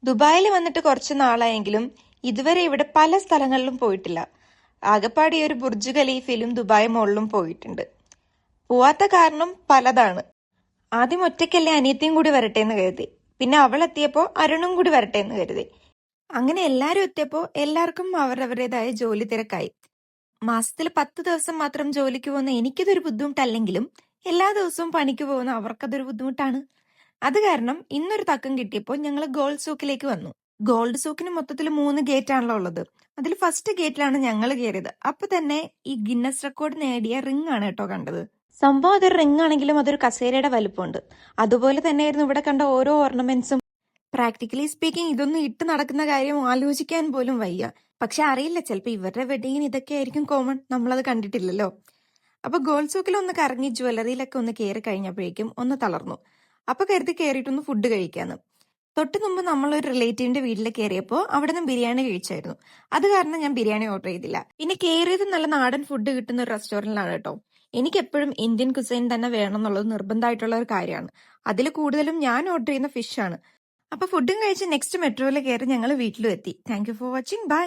ദുബായിൽ വന്നിട്ട് കുറച്ച് നാളായെങ്കിലും ഇതുവരെ ഇവിടെ പല സ്ഥലങ്ങളിലും പോയിട്ടില്ല. ആകപ്പാടി ഒരു ബുർജ് ഖലീഫയിലും ദുബായ് മോളിലും പോയിട്ടുണ്ട്. പോവാത്ത കാരണം പലതാണ്. ആദ്യം ഒറ്റയ്ക്കല്ലേ അനിയത്തിയും കൂടി വരട്ടെ എന്ന് കരുതി. പിന്നെ അവൾ എത്തിയപ്പോ അരുണും കൂടി വരട്ടെ എന്ന് കരുതി. അങ്ങനെ എല്ലാരും എത്തിയപ്പോ എല്ലാവർക്കും അവരവരുടേതായ ജോലി തിരക്കായി. മാസത്തിൽ 10 ദിവസം മാത്രം ജോലിക്ക് പോകുന്ന എനിക്കിതൊരു ബുദ്ധിമുട്ടല്ലെങ്കിലും എല്ലാ ദിവസവും പണിക്ക് പോകുന്ന അവർക്കതൊരു ബുദ്ധിമുട്ടാണ്. അത് കാരണം ഇന്നൊരു തക്കം കിട്ടിയപ്പോൾ ഞങ്ങൾ ഗോൾഡ് സൂക്കിലേക്ക് വന്നു. ഗോൾഡ് സൂക്കിന് മൊത്തത്തിൽ 3 ഗേറ്റ് ആണല്ലോ ഉള്ളത്. അതിൽ ഫസ്റ്റ് ഗേറ്റിലാണ് ഞങ്ങൾ കയറിയത്. അപ്പൊ തന്നെ ഈ ഗിന്നസ് റെക്കോർഡ് നേടിയ റിംഗ് ആണ് കേട്ടോ കണ്ടത്. സംഭവം അതൊരു റിംഗ് ആണെങ്കിലും അതൊരു കസേരയുടെ വലുപ്പമുണ്ട്. അതുപോലെ തന്നെയായിരുന്നു ഇവിടെ കണ്ട ഓരോ ഓർണമെന്റ്സും. പ്രാക്ടിക്കലി സ്പീക്കിംഗ് ഇതൊന്നും ഇട്ട് നടക്കുന്ന കാര്യം ആലോചിക്കാൻ പോലും വയ്യ. പക്ഷെ അറിയില്ല, ചിലപ്പോൾ ഇവരുടെ വെഡിങ്ങിന് ഇതൊക്കെ ആയിരിക്കും കോമൺ, നമ്മളത് കണ്ടിട്ടില്ലല്ലോ. അപ്പൊ ഗോൾഡ് സൂക്കിൽ ഒന്ന് കറങ്ങി ജ്വല്ലറിയിലൊക്കെ ഒന്ന് കയറി കഴിഞ്ഞപ്പോഴേക്കും ഒന്ന് തളർന്നു. അപ്പൊ കരുതി കയറിയിട്ടൊന്ന് ഫുഡ് കഴിക്കാന്ന്. തൊട്ട് മുമ്പ് നമ്മളൊരു റിലേറ്റീവിന്റെ വീട്ടിൽ കയറിയപ്പോൾ അവിടെ നിന്ന് ബിരിയാണി കഴിച്ചായിരുന്നു. അത് കാരണം ഞാൻ ബിരിയാണി ഓർഡർ ചെയ്തില്ല. പിന്നെ കയറിയത് നല്ല നാടൻ ഫുഡ് കിട്ടുന്ന ഒരു റെസ്റ്റോറന്റിലാണ് കേട്ടോ. എനിക്ക് എപ്പോഴും ഇന്ത്യൻ കുസൈൻ തന്നെ വേണം എന്നുള്ളത് നിർബന്ധമായിട്ടുള്ള ഒരു കാര്യമാണ്. അതിൽ കൂടുതലും ഞാൻ ഓർഡർ ചെയ്യുന്ന ഫിഷ് ആണ്. അപ്പൊ ഫുഡും കഴിച്ച് നെക്സ്റ്റ് മെട്രോയിൽ കയറി ഞങ്ങൾ വീട്ടിലും എത്തി. Thank you for watching. By.